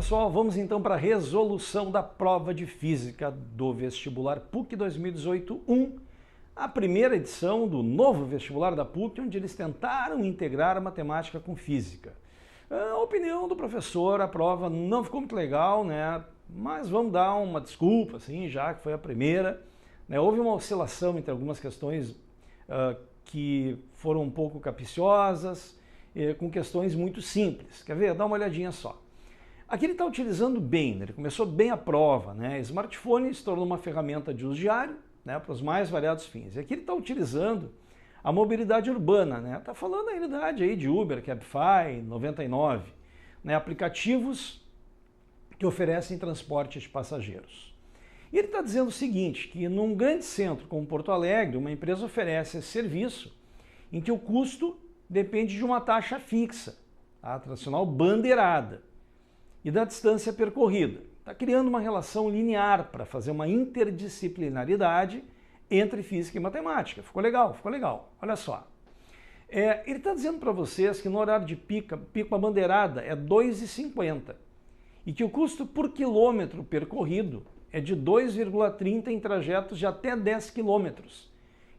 pessoal, vamos então para a resolução da prova de Física do vestibular PUC 2018-1, a primeira edição do novo vestibular da PUC, onde eles tentaram integrar a matemática com física. A opinião do professor, a prova não ficou muito legal, né? Mas vamos dar uma desculpa, assim, já que foi a primeira. Né? Houve uma oscilação entre algumas questões que foram um pouco capciosas, com questões muito simples. Quer ver? Dá uma olhadinha só. Aqui ele está utilizando bem, né? Ele começou bem a prova, né? Smartphone se tornou uma ferramenta de uso diário, né? Para os mais variados fins. E aqui ele está utilizando a mobilidade urbana, né? Está falando a realidade aí de Uber, Cabify, 99, né? Aplicativos que oferecem transporte de passageiros. E ele está dizendo o seguinte, que num grande centro como Porto Alegre, uma empresa oferece esse serviço em que o custo depende de uma taxa fixa, a tradicional bandeirada, e da distância percorrida. Está criando uma relação linear para fazer uma interdisciplinaridade entre física e matemática. Ficou legal, ficou legal. Olha só. Ele está dizendo para vocês que no horário de pico a bandeirada é R$ 2,50 e que o custo por quilômetro percorrido é de 2,30 em trajetos de até 10 quilômetros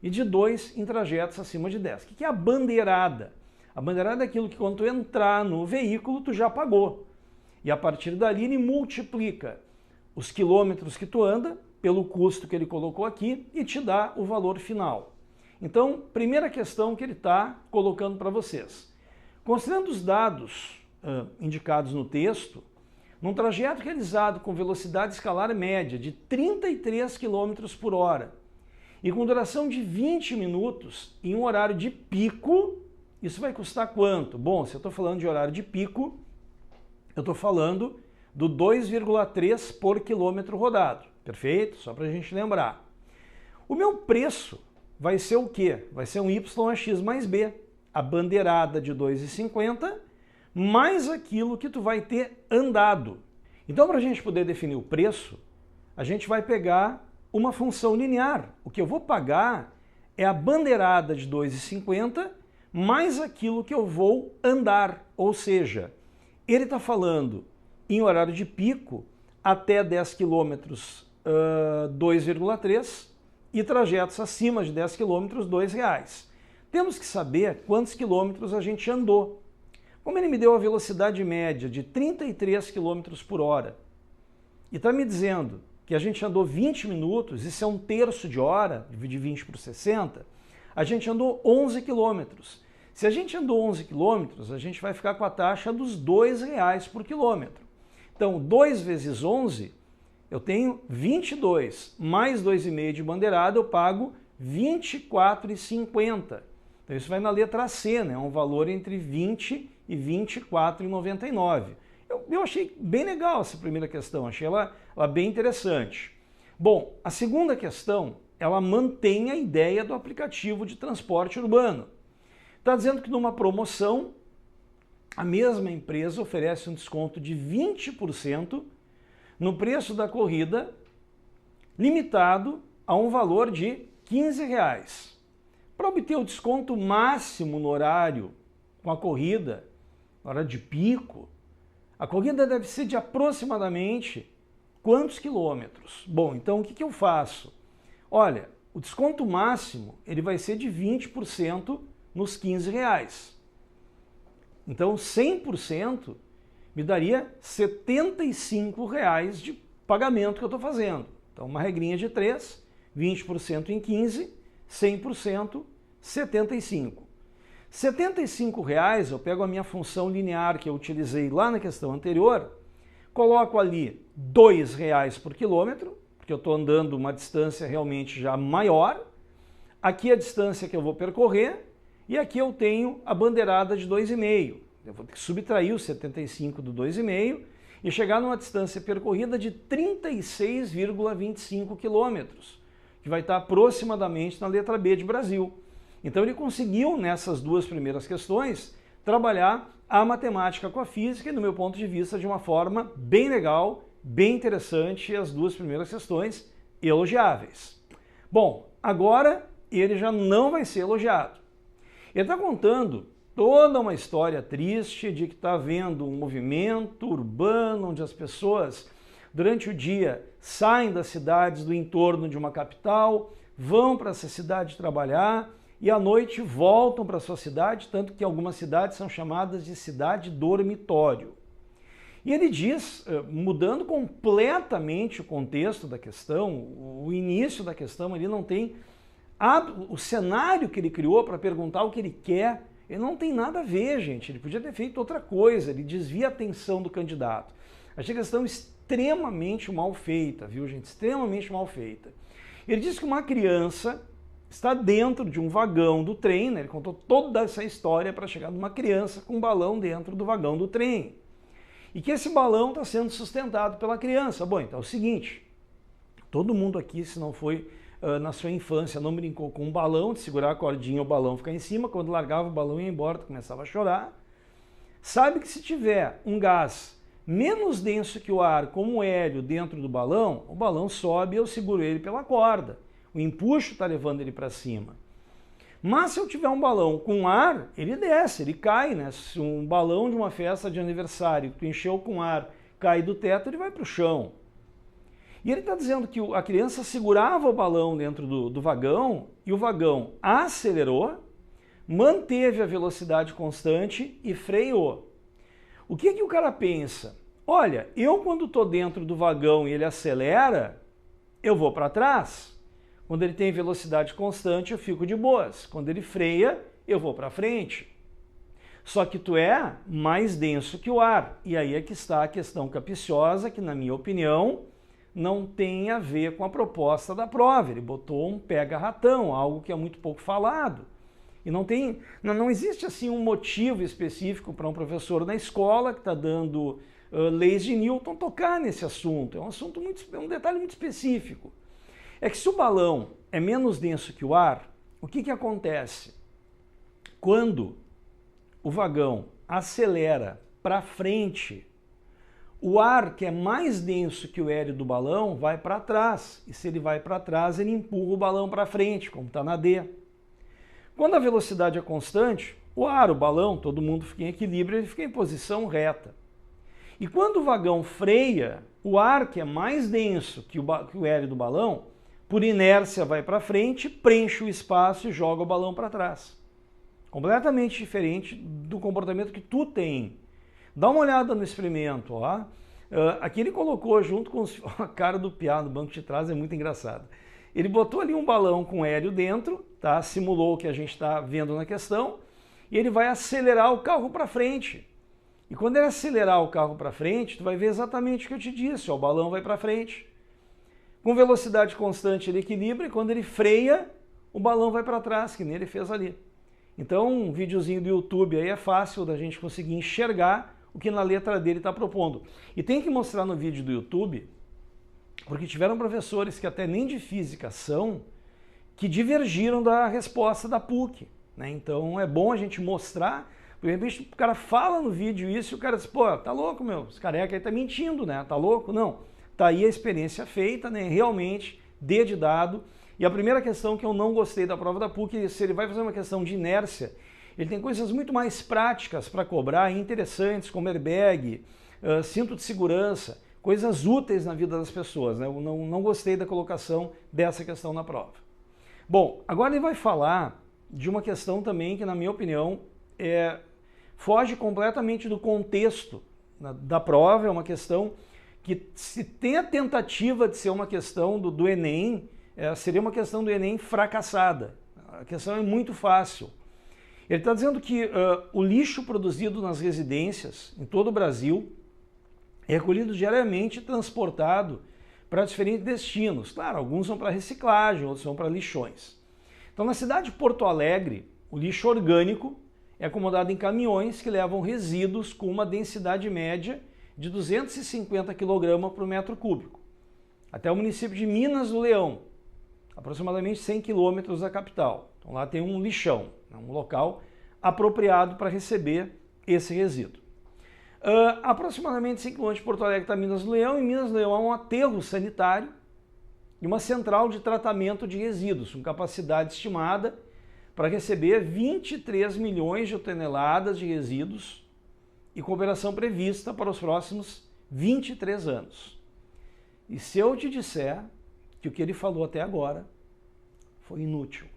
e de 2 em trajetos acima de 10. O que é a bandeirada? A bandeirada é aquilo que quando tu entrar no veículo tu já pagou. E a partir dali ele multiplica os quilômetros que tu anda pelo custo que ele colocou aqui e te dá o valor final. Então, primeira questão que ele está colocando para vocês. Considerando os dados indicados no texto, num trajeto realizado com velocidade escalar média de 33 km por hora e com duração de 20 minutos em um horário de pico, isso vai custar quanto? Bom, se eu estou falando de horário de pico, eu estou falando do 2,3 por quilômetro rodado, perfeito? Só para a gente lembrar. O meu preço vai ser o quê? Vai ser um YAX mais B, a bandeirada de 2,50 mais aquilo que tu vai ter andado. Então, para a gente poder definir o preço, a gente vai pegar uma função linear. O que eu vou pagar é a bandeirada de 2,50 mais aquilo que eu vou andar, ou seja, ele está falando em horário de pico até 10 km 2,3 e trajetos acima de 10 km R$ 2,00. Temos que saber quantos quilômetros a gente andou. Como ele me deu a velocidade média de 33 km por hora e está me dizendo que a gente andou 20 minutos, isso é um terço de hora, divide 20 por 60, a gente andou 11 quilômetros. Se a gente andou 11 quilômetros, a gente vai ficar com a taxa dos R$ 2,00 por quilômetro. Então, 2 vezes 11, eu tenho 22, mais 2,5 de bandeirada, eu pago R$ 24,50. Então, isso vai na letra C, né? É um valor entre 20 e R$ 24,99. Eu achei bem legal essa primeira questão, achei ela bem interessante. Bom, a segunda questão, ela mantém a ideia do aplicativo de transporte urbano. Está dizendo que numa promoção, a mesma empresa oferece um desconto de 20% no preço da corrida, limitado a um valor de R$ 15,00. Para obter o desconto máximo no horário com a corrida, na hora de pico, a corrida deve ser de aproximadamente quantos quilômetros? Bom, então o que eu faço? Olha, o desconto máximo ele vai ser de 20% nos R$ 15,00. Então, 100% me daria R$ 75,00 de pagamento que eu estou fazendo. Então, uma regrinha de 3, 20% em 15, 100%, 75. R$ 75,00 eu pego a minha função linear que eu utilizei lá na questão anterior, coloco ali R$ 2,00 por quilômetro, porque eu estou andando uma distância realmente já maior. Aqui a distância que eu vou percorrer, e aqui eu tenho a bandeirada de 2,5. Eu vou ter que subtrair o 75 do 2,5 e chegar numa distância percorrida de 36,25 quilômetros, que vai estar aproximadamente na letra B de Brasil. Então ele conseguiu, nessas duas primeiras questões, trabalhar a matemática com a física e, do meu ponto de vista, de uma forma bem legal, bem interessante, e as duas primeiras questões elogiáveis. Bom, agora ele já não vai ser elogiado. Ele está contando toda uma história triste de que está havendo um movimento urbano onde as pessoas, durante o dia, saem das cidades do entorno de uma capital, vão para essa cidade trabalhar e à noite voltam para a sua cidade, tanto que algumas cidades são chamadas de cidade dormitório. E ele diz, mudando completamente o contexto da questão, o início da questão, ele não tem o cenário que ele criou para perguntar o que ele quer, ele não tem nada a ver, gente. Ele podia ter feito outra coisa, ele desvia a atenção do candidato. Achei a questão extremamente mal feita, viu, gente? Extremamente mal feita. Ele diz que uma criança está dentro de um vagão do trem, né? Ele contou toda essa história para chegar numa criança com um balão dentro do vagão do trem. E que esse balão está sendo sustentado pela criança. Bom, então é o seguinte, todo mundo aqui, se não foi na sua infância, não brincou com um balão, de segurar a cordinha, o balão ficar em cima, quando largava o balão ia embora, começava a chorar, sabe que se tiver um gás menos denso que o ar, como o hélio, dentro do balão, o balão sobe e eu seguro ele pela corda. O empuxo está levando ele para cima. Mas se eu tiver um balão com ar, ele desce, ele cai, né? Se um balão de uma festa de aniversário que tu encheu com ar cai do teto, ele vai para o chão. E ele está dizendo que a criança segurava o balão dentro do vagão e o vagão acelerou, manteve a velocidade constante e freou. O que o cara pensa? Olha, eu quando estou dentro do vagão e ele acelera, eu vou para trás. Quando ele tem velocidade constante, eu fico de boas. Quando ele freia, eu vou para frente. Só que tu é mais denso que o ar. E aí é que está a questão capciosa, que na minha opinião não tem a ver com a proposta da prova. Ele botou um pega-ratão, algo que é muito pouco falado. E não existe assim um motivo específico para um professor na escola que está dando leis de Newton tocar nesse assunto. É um detalhe muito específico. É que se o balão é menos denso que o ar, o que acontece? Quando o vagão acelera para frente, o ar que é mais denso que o hélio do balão vai para trás. E se ele vai para trás, ele empurra o balão para frente, como está na D. Quando a velocidade é constante, o balão, todo mundo fica em equilíbrio, ele fica em posição reta. E quando o vagão freia, o ar que é mais denso que o hélio do balão, por inércia vai para frente, preenche o espaço e joga o balão para trás. Completamente diferente do comportamento que tu tem. Dá uma olhada no experimento, ó. Aqui ele colocou junto com a cara do piá no banco de trás, é muito engraçado. Ele botou ali um balão com hélio dentro, tá? Simulou o que a gente está vendo na questão, e ele vai acelerar o carro para frente. E quando ele acelerar o carro para frente, tu vai ver exatamente o que eu te disse, ó, o balão vai para frente. Com velocidade constante ele equilibra, e quando ele freia, o balão vai para trás, que nem ele fez ali. Então, um videozinho do YouTube aí é fácil da gente conseguir enxergar o que na letra dele está propondo. E tem que mostrar no vídeo do YouTube, porque tiveram professores que até nem de física são, que divergiram da resposta da PUC. Né? Então é bom a gente mostrar, de repente o cara fala no vídeo isso e o cara diz, pô, tá louco, meu, esse careca aí tá mentindo, né? Tá louco? Não. Tá aí a experiência feita, né? Realmente, D de dado. E a primeira questão que eu não gostei da prova da PUC, se ele vai fazer uma questão de inércia, ele tem coisas muito mais práticas para cobrar, interessantes, como airbag, cinto de segurança, coisas úteis na vida das pessoas. Né? Eu não gostei da colocação dessa questão na prova. Bom, agora ele vai falar de uma questão também que, na minha opinião, foge completamente do contexto da prova. É uma questão que, se tem a tentativa de ser uma questão do Enem, seria uma questão do Enem fracassada. A questão é muito fácil. Ele está dizendo que o lixo produzido nas residências em todo o Brasil é recolhido diariamente e transportado para diferentes destinos. Claro, alguns são para reciclagem, outros são para lixões. Então, na cidade de Porto Alegre, o lixo orgânico é acomodado em caminhões que levam resíduos com uma densidade média de 250 kg por metro cúbico, até o município de Minas do Leão, aproximadamente 100 km da capital. Então lá tem um lixão, um local apropriado para receber esse resíduo. Aproximadamente 100 km de Porto Alegre está Minas do Leão, e Minas do Leão há um aterro sanitário e uma central de tratamento de resíduos, com capacidade estimada para receber 23 milhões de toneladas de resíduos e com operação prevista para os próximos 23 anos. E se eu te disser que o que ele falou até agora foi inútil,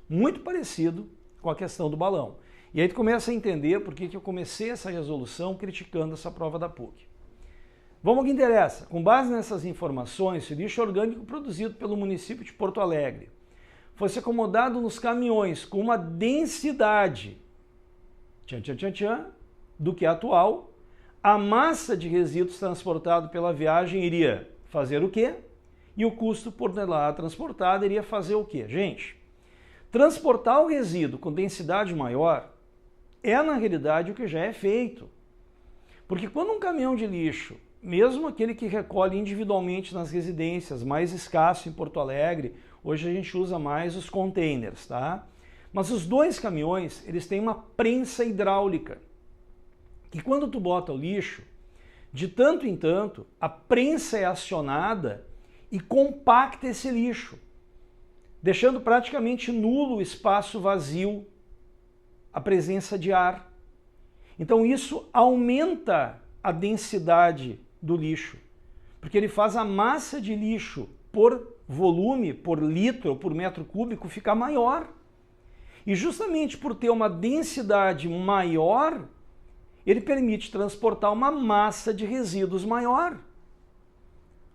muito parecido com a questão do balão. E aí tu começa a entender por que eu comecei essa resolução criticando essa prova da PUC. Vamos ao que interessa. Com base nessas informações, se o lixo orgânico produzido pelo município de Porto Alegre fosse acomodado nos caminhões com uma densidade do que a atual, a massa de resíduos transportado pela viagem iria fazer o quê? E o custo por tonelada transportada iria fazer o quê? Gente, transportar o resíduo com densidade maior é, na realidade, o que já é feito. Porque quando um caminhão de lixo, mesmo aquele que recolhe individualmente nas residências, mais escasso em Porto Alegre, hoje a gente usa mais os containers, tá? Mas os dois caminhões, eles têm uma prensa hidráulica, que quando tu bota o lixo, de tanto em tanto, a prensa é acionada e compacta esse lixo, deixando praticamente nulo o espaço vazio, a presença de ar. Então isso aumenta a densidade do lixo, porque ele faz a massa de lixo por volume, por litro ou por metro cúbico ficar maior. E justamente por ter uma densidade maior, ele permite transportar uma massa de resíduos maior,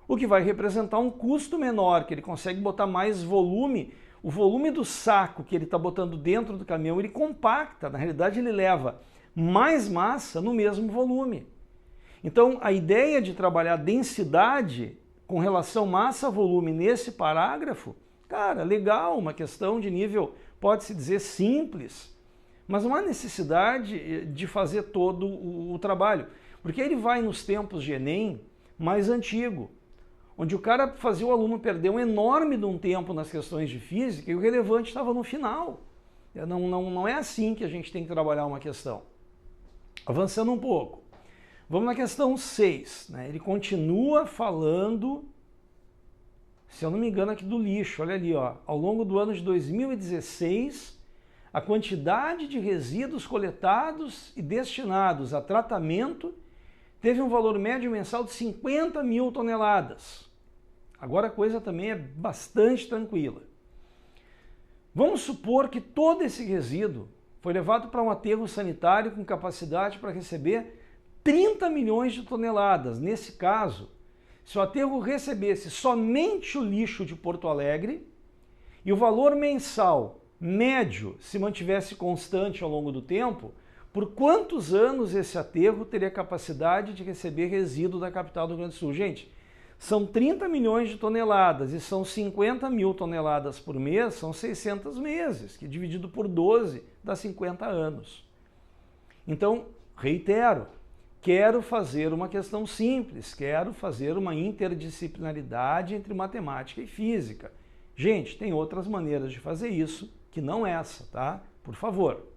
o que vai representar um custo menor, que ele consegue botar mais volume. O volume do saco que ele está botando dentro do caminhão, ele compacta, na realidade ele leva mais massa no mesmo volume. Então a ideia de trabalhar densidade com relação massa-volume nesse parágrafo, cara, legal, uma questão de nível, pode-se dizer, simples, mas não há necessidade de fazer todo o trabalho, porque ele vai nos tempos de Enem mais antigo, onde o cara fazia o aluno perder um enorme de um tempo nas questões de física e o relevante estava no final. Não é assim que a gente tem que trabalhar uma questão. Avançando um pouco. Vamos na questão 6. Né? Ele continua falando, se eu não me engano, aqui do lixo. Olha ali, ó. Ao longo do ano de 2016, a quantidade de resíduos coletados e destinados a tratamento teve um valor médio mensal de 50 mil toneladas. Agora a coisa também é bastante tranquila. Vamos supor que todo esse resíduo foi levado para um aterro sanitário com capacidade para receber 30 milhões de toneladas. Nesse caso, se o aterro recebesse somente o lixo de Porto Alegre e o valor mensal médio se mantivesse constante ao longo do tempo, por quantos anos esse aterro teria capacidade de receber resíduo da capital do Rio Grande do Sul? Gente, são 30 milhões de toneladas e são 50 mil toneladas por mês, são 600 meses, que dividido por 12 dá 50 anos. Então, reitero, quero fazer uma questão simples, quero fazer uma interdisciplinaridade entre matemática e física. Gente, tem outras maneiras de fazer isso que não essa, tá? Por favor.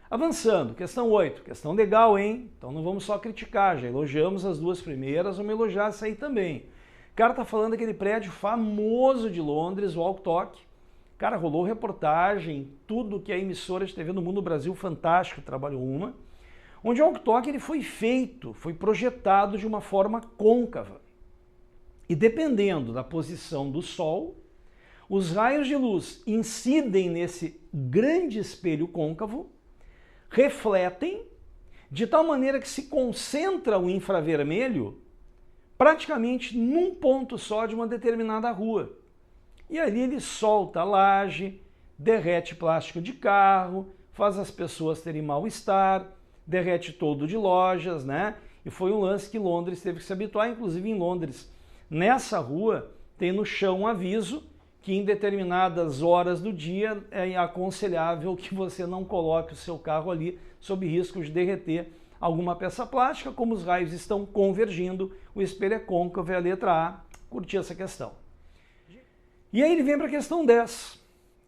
Avançando, questão 8, questão legal, hein? Então não vamos só criticar, já elogiamos as duas primeiras, vamos elogiar essa aí também. O cara tá falando daquele prédio famoso de Londres, o Alcock. Cara, rolou reportagem, tudo que a emissora de TV no Mundo Brasil Fantástico trabalhou uma, onde o Alcock ele foi feito, foi projetado de uma forma côncava. E dependendo da posição do Sol, os raios de luz incidem nesse grande espelho côncavo, refletem de tal maneira que se concentra o infravermelho praticamente num ponto só de uma determinada rua. E ali ele solta a laje, derrete plástico de carro, faz as pessoas terem mal-estar, derrete todo de lojas, né? E foi um lance que Londres teve que se habituar, inclusive em Londres. Nessa rua tem no chão um aviso que em determinadas horas do dia é aconselhável que você não coloque o seu carro ali sob risco de derreter alguma peça plástica. Como os raios estão convergindo, o espelho é côncavo, é a letra A. Curti essa questão. E aí ele vem para a questão 10.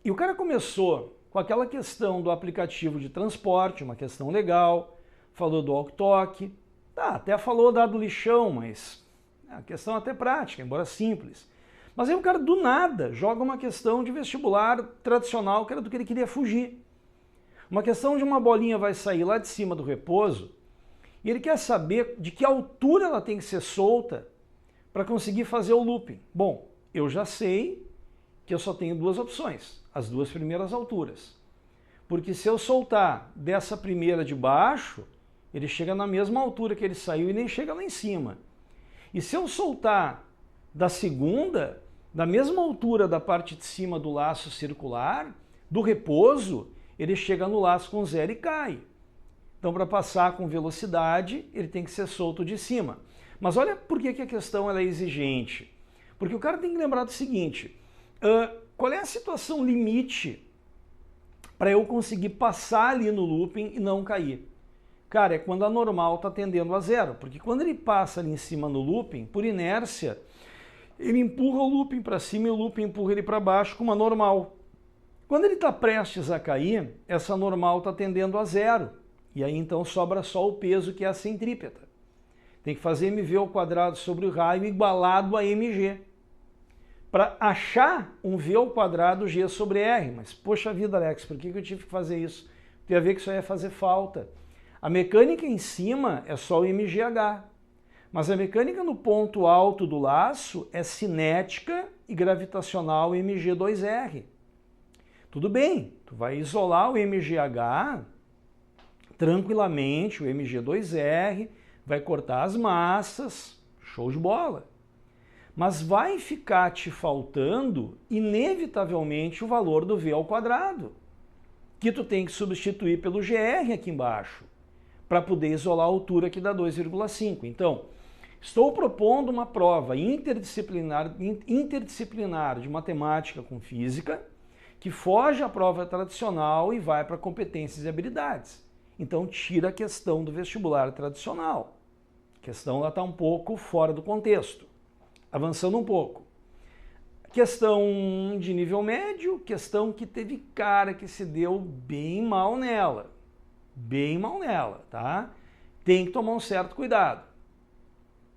E o cara começou com aquela questão do aplicativo de transporte, uma questão legal, falou do walk-talk, tá, até falou da do lixão, mas a questão até prática, embora simples. Mas aí o cara do nada joga uma questão de vestibular tradicional, que era do que ele queria fugir. Uma questão de uma bolinha vai sair lá de cima do repouso e ele quer saber de que altura ela tem que ser solta para conseguir fazer o looping. Bom, eu já sei que eu só tenho duas opções, as duas primeiras alturas. Porque se eu soltar dessa primeira de baixo, ele chega na mesma altura que ele saiu e nem chega lá em cima. E se eu soltar da segunda, da mesma altura da parte de cima do laço circular, do repouso, ele chega no laço com zero e cai. Então, para passar com velocidade, ele tem que ser solto de cima. Mas olha por que a questão ela é exigente. Porque o cara tem que lembrar do seguinte, qual é a situação limite para eu conseguir passar ali no looping e não cair? Cara, é quando a normal está tendendo a zero, porque quando ele passa ali em cima no looping, por inércia, ele empurra o looping para cima e o looping empurra ele para baixo com uma normal. Quando ele está prestes a cair, essa normal está tendendo a zero, e aí então sobra só o peso, que é a centrípeta. Tem que fazer mv ao quadrado sobre o raio igualado a mg. Para achar um v ao quadrado g sobre r. Mas, poxa vida, Alex, por que eu tive que fazer isso? Tem a ver que isso aí ia fazer falta. A mecânica em cima é só o mgh. Mas a mecânica no ponto alto do laço é cinética e gravitacional mg2r. Tudo bem, tu vai isolar o mgh tranquilamente, o mg2r, vai cortar as massas, show de bola. Mas vai ficar te faltando, inevitavelmente, o valor do v ao quadrado, que tu tem que substituir pelo gr aqui embaixo, para poder isolar a altura que dá 2,5. Então, estou propondo uma prova interdisciplinar de matemática com física, que foge à prova tradicional e vai para competências e habilidades. Então, tira a questão do vestibular tradicional. A questão lá está um pouco fora do contexto. Avançando um pouco. Questão de nível médio, questão que teve cara que se deu bem mal nela. Bem mal nela, tá? Tem que tomar um certo cuidado.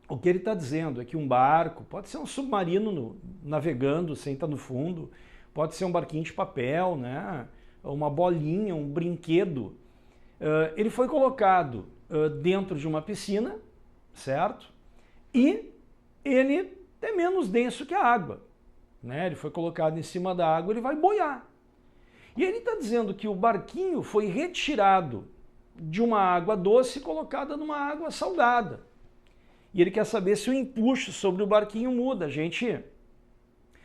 O que ele está dizendo é que um barco, pode ser um submarino navegando sem estar no fundo, pode ser um barquinho de papel, né? Uma bolinha, um brinquedo. Ele foi colocado dentro de uma piscina, certo? E ele é menos denso que a água, né? Ele foi colocado em cima da água, ele vai boiar. E ele está dizendo que o barquinho foi retirado de uma água doce e colocada numa água salgada. E ele quer saber se o empuxo sobre o barquinho muda. Gente,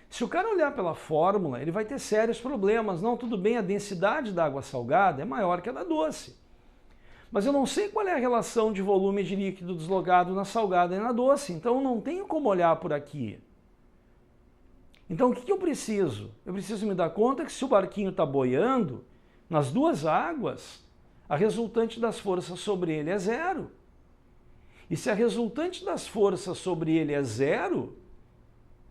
se o cara olhar pela fórmula, ele vai ter sérios problemas. Não, tudo bem, a densidade da água salgada é maior que a da doce. Mas eu não sei qual é a relação de volume de líquido deslogado na salgada e na doce, então eu não tenho como olhar por aqui. Então o que eu preciso? Eu preciso me dar conta que se o barquinho está boiando, nas duas águas, a resultante das forças sobre ele é zero. E se a resultante das forças sobre ele é zero,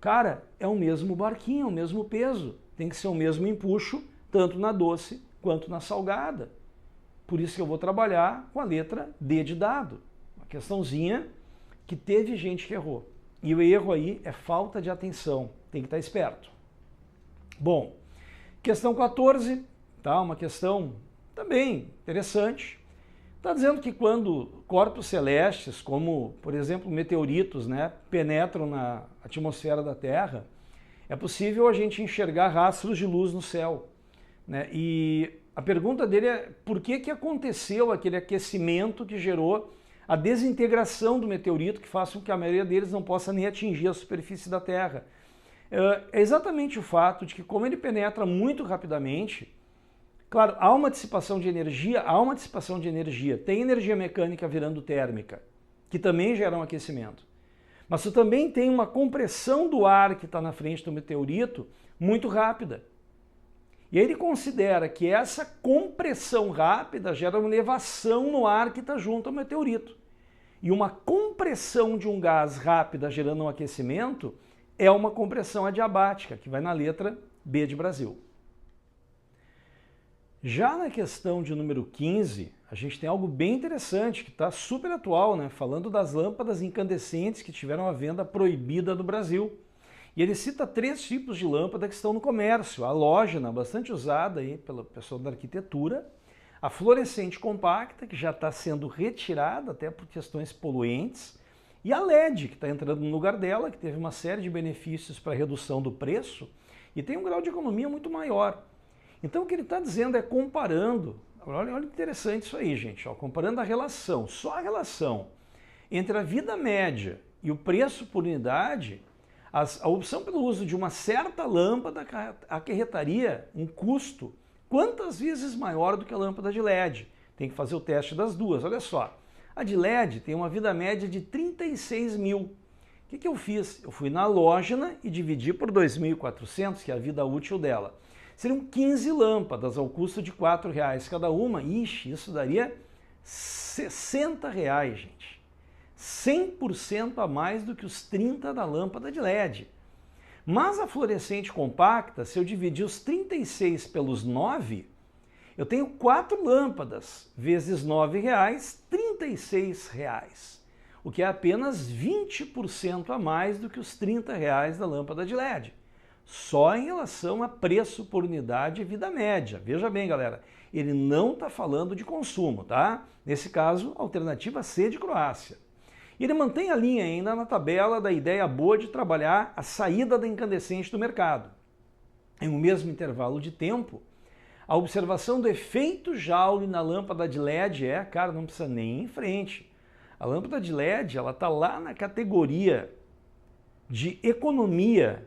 cara, é o mesmo barquinho, é o mesmo peso. Tem que ser o mesmo empuxo, tanto na doce quanto na salgada. Por isso que eu vou trabalhar com a letra D de dado. Uma questãozinha que teve gente que errou. E o erro aí é falta de atenção. Tem que estar esperto. Bom, questão 14, tá? Uma questão também interessante. Está dizendo que quando corpos celestes, como, por exemplo, meteoritos, né, penetram na atmosfera da Terra, é possível a gente enxergar rastros de luz no céu, né? E a pergunta dele é por que aconteceu aquele aquecimento que gerou a desintegração do meteorito, que faz com que a maioria deles não possa nem atingir a superfície da Terra. É exatamente o fato de que, como ele penetra muito rapidamente, claro, há uma dissipação de energia, tem energia mecânica virando térmica, que também gera um aquecimento. Mas você também tem uma compressão do ar que está na frente do meteorito muito rápida. E aí ele considera que essa compressão rápida gera uma elevação no ar que está junto ao meteorito. E uma compressão de um gás rápida gerando um aquecimento é uma compressão adiabática, que vai na letra B de Brasil. Já na questão de número 15, a gente tem algo bem interessante, que está super atual, né? Falando das lâmpadas incandescentes que tiveram a venda proibida no Brasil. E ele cita 3 tipos de lâmpada que estão no comércio: a halógena, bastante usada aí pelo pessoal da arquitetura, a fluorescente compacta, que já está sendo retirada até por questões poluentes, e a LED, que está entrando no lugar dela, que teve uma série de benefícios para a redução do preço e tem um grau de economia muito maior. Então o que ele está dizendo é comparando, olha interessante isso aí, gente, ó, comparando a relação, só a relação entre a vida média e o preço por unidade, a opção pelo uso de uma certa lâmpada acarretaria um custo quantas vezes maior do que a lâmpada de LED. Tem que fazer o teste das duas, olha só. A de LED tem uma vida média de 36 mil. O que eu fiz? Eu fui na halógena e dividi por 2.400, que é a vida útil dela. Seriam 15 lâmpadas ao custo de R$ 4,00 cada uma. Ixi, isso daria R$ 60, gente. 100% a mais do que os 30 da lâmpada de LED. Mas a fluorescente compacta, se eu dividir os 36 pelos 9, eu tenho 4 lâmpadas, vezes R$ 9,00, R$ 36,00, o que é apenas 20% a mais do que os R$ 30,00 da lâmpada de LED. Só em relação a preço por unidade e vida média. Veja bem, galera, ele não está falando de consumo, tá? Nesse caso, alternativa C de Croácia. E ele mantém a linha ainda na tabela da ideia boa de trabalhar a saída da incandescente do mercado. Em um mesmo intervalo de tempo, a observação do efeito Joule na lâmpada de LED cara, não precisa nem ir em frente. A lâmpada de LED, ela está lá na categoria de economia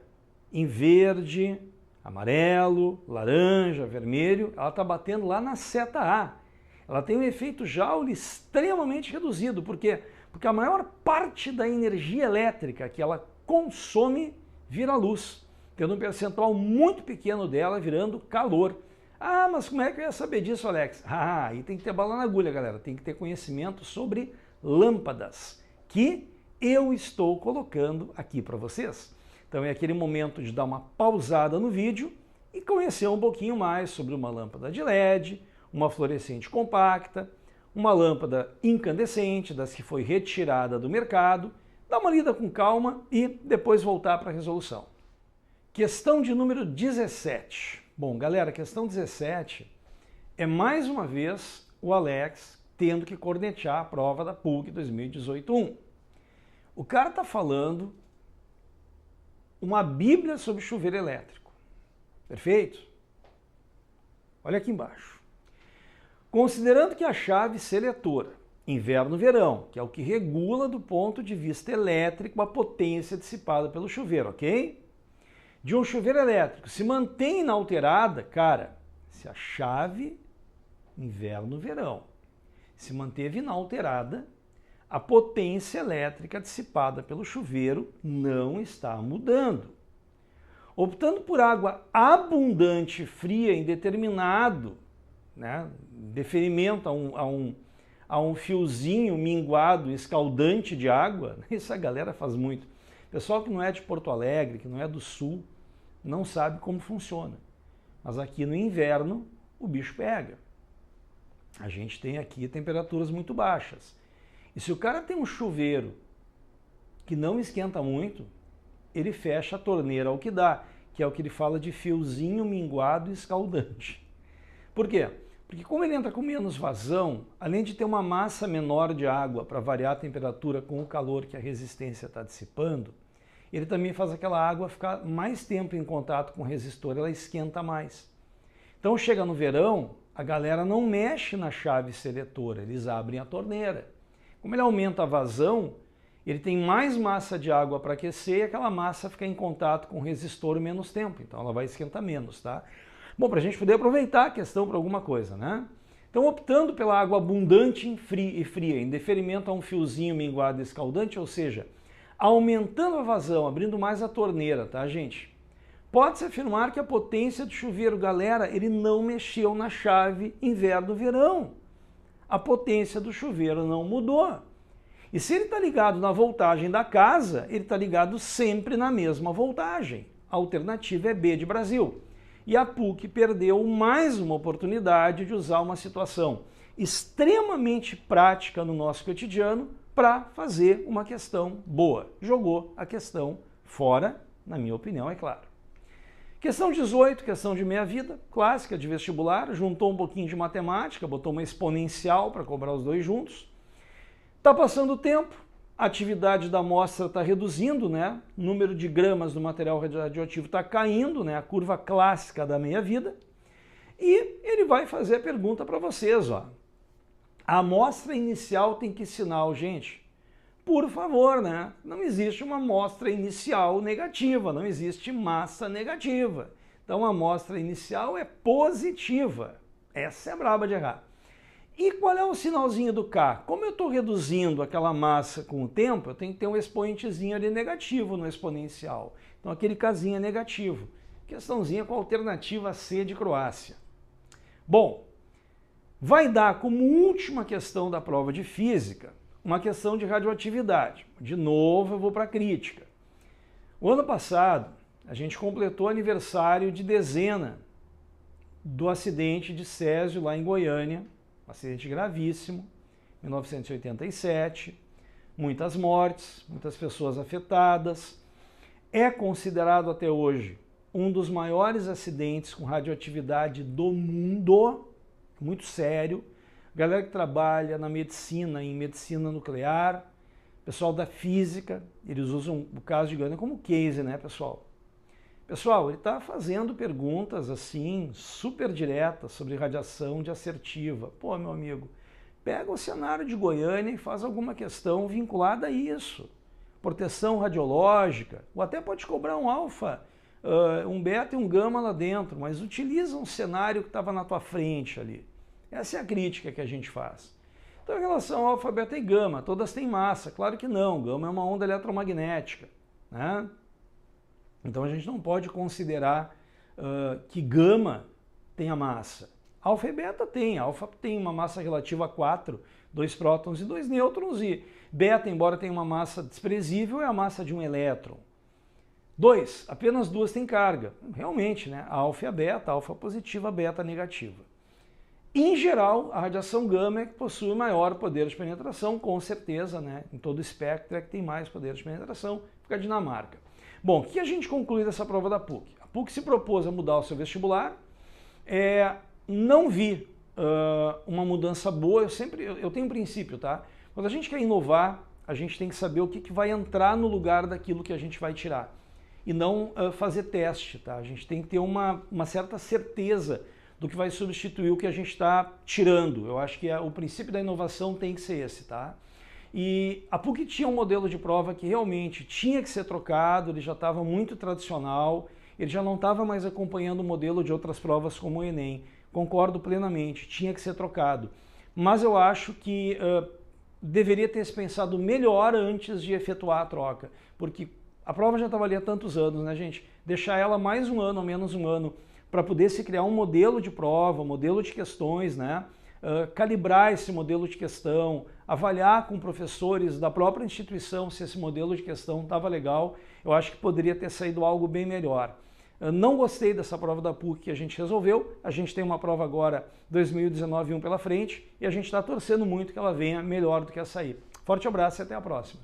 em verde, amarelo, laranja, vermelho, ela está batendo lá na seta A. Ela tem um efeito Joule extremamente reduzido, por quê? Porque a maior parte da energia elétrica que ela consome vira luz, tendo um percentual muito pequeno dela virando calor. Ah, mas como é que eu ia saber disso, Alex? Ah, aí tem que ter bala na agulha, galera. Tem que ter conhecimento sobre lâmpadas, que eu estou colocando aqui para vocês. Então é aquele momento de dar uma pausada no vídeo e conhecer um pouquinho mais sobre uma lâmpada de LED, uma fluorescente compacta, uma lâmpada incandescente, das que foi retirada do mercado, dar uma lida com calma e depois voltar para a resolução. Questão de número 17. Bom, galera, questão 17 é mais uma vez o Alex tendo que cornetear a prova da PUC 2018-1. O cara está falando uma bíblia sobre chuveiro elétrico. Perfeito? Olha aqui embaixo. Considerando que a chave seletora, inverno-verão, que é o que regula do ponto de vista elétrico a potência dissipada pelo chuveiro, ok? De um chuveiro elétrico se mantém inalterada, cara, se a chave inverno-verão se manteve inalterada, a potência elétrica dissipada pelo chuveiro não está mudando. Optando por água abundante fria em determinado deferimento a um fiozinho minguado, escaldante de água, isso a galera faz muito. Pessoal que não é de Porto Alegre, que não é do Sul, não sabe como funciona. Mas aqui no inverno o bicho pega. A gente tem aqui temperaturas muito baixas. E se o cara tem um chuveiro que não esquenta muito, ele fecha a torneira ao que dá, que é o que ele fala de fiozinho minguado escaldante. Por quê? Porque como ele entra com menos vazão, além de ter uma massa menor de água para variar a temperatura com o calor que a resistência está dissipando, ele também faz aquela água ficar mais tempo em contato com o resistor, ela esquenta mais. Então chega no verão, a galera não mexe na chave seletora, eles abrem a torneira. Como ele aumenta a vazão, ele tem mais massa de água para aquecer e aquela massa fica em contato com o resistor menos tempo, então ela vai esquentar menos, tá? Bom, para a gente poder aproveitar a questão para alguma coisa, né? Então, optando pela água abundante e fria, em deferimento a um fiozinho minguado e escaldante, ou seja, aumentando a vazão, abrindo mais a torneira, tá, gente? Pode-se afirmar que a potência do chuveiro, galera, ele não mexeu na chave inverno-verão. A potência do chuveiro não mudou. E se ele está ligado na voltagem da casa, ele está ligado sempre na mesma voltagem. A alternativa é B de Brasil. E a PUC perdeu mais uma oportunidade de usar uma situação extremamente prática no nosso cotidiano para fazer uma questão boa. Jogou a questão fora na minha opinião, é claro. Questão 18, questão de meia-vida, clássica de vestibular, juntou um pouquinho de matemática, botou uma exponencial para cobrar os dois juntos. Está passando o tempo, a atividade da amostra está reduzindo, né? O número de gramas do material radioativo está caindo, né? A curva clássica da meia-vida. E ele vai fazer a pergunta para vocês, ó. A amostra inicial tem que sinal, gente? Por favor, né? Não existe uma amostra inicial negativa, não existe massa negativa. Então a amostra inicial é positiva. Essa é braba de errar. E qual é o sinalzinho do K? Como eu estou reduzindo aquela massa com o tempo, eu tenho que ter um expoentezinho ali negativo no exponencial. Então aquele Kzinho é negativo. Questãozinha com a alternativa C de Croácia. Bom, vai dar como última questão da prova de física uma questão de radioatividade. De novo eu vou para a crítica. O ano passado a gente completou aniversário de dezena do acidente de Césio lá em Goiânia, um acidente gravíssimo, 1987, muitas mortes, muitas pessoas afetadas. É considerado até hoje um dos maiores acidentes com radioatividade do mundo, muito sério. Galera que trabalha na medicina, em medicina nuclear, pessoal da física, eles usam o caso de Goiânia como case, né, pessoal? Pessoal, ele está fazendo perguntas assim, super diretas sobre radiação de assertiva. Pô, meu amigo, pega o cenário de Goiânia e faz alguma questão vinculada a isso. Proteção radiológica, ou até pode cobrar um alfa, um beta e um gama lá dentro, mas utiliza um cenário que estava na tua frente ali. Essa é a crítica que a gente faz. Então, em relação ao alfa, beta e gama, todas têm massa? Claro que não, gama é uma onda eletromagnética, né? Então a gente não pode considerar que gama tenha massa. Alfa e beta tem, alfa tem uma massa relativa a 4, 2 prótons e 2 nêutrons, e beta, embora tenha uma massa desprezível, é a massa de um elétron. 2, apenas 2 têm carga. Realmente, né? A alfa e a beta, alfa positiva, beta negativa. Em geral, a radiação gama é que possui maior poder de penetração, com certeza, né? Em todo o espectro é que tem mais poder de penetração, fica a Dinamarca. Bom, o que a gente conclui dessa prova da PUC? A PUC se propôs a mudar o seu vestibular, não vi uma mudança boa, eu tenho um princípio, tá? Quando a gente quer inovar, a gente tem que saber o que vai entrar no lugar daquilo que a gente vai tirar. E não fazer teste, tá? A gente tem que ter uma certa certeza do que vai substituir o que a gente está tirando. Eu acho que o princípio da inovação tem que ser esse, tá? E a PUC tinha um modelo de prova que realmente tinha que ser trocado, ele já estava muito tradicional, ele já não estava mais acompanhando o modelo de outras provas como o Enem. Concordo plenamente, tinha que ser trocado. Mas eu acho que deveria ter se pensado melhor antes de efetuar a troca, porque a prova já estava ali há tantos anos, né, gente? Deixar ela mais um ano ou menos um ano para poder se criar um modelo de prova, um modelo de questões, né? Calibrar esse modelo de questão, avaliar com professores da própria instituição se esse modelo de questão estava legal, eu acho que poderia ter saído algo bem melhor. Eu não gostei dessa prova da PUC que a gente resolveu, a gente tem uma prova agora 2019-1 pela frente e a gente está torcendo muito que ela venha melhor do que essa aí. Forte abraço e até a próxima.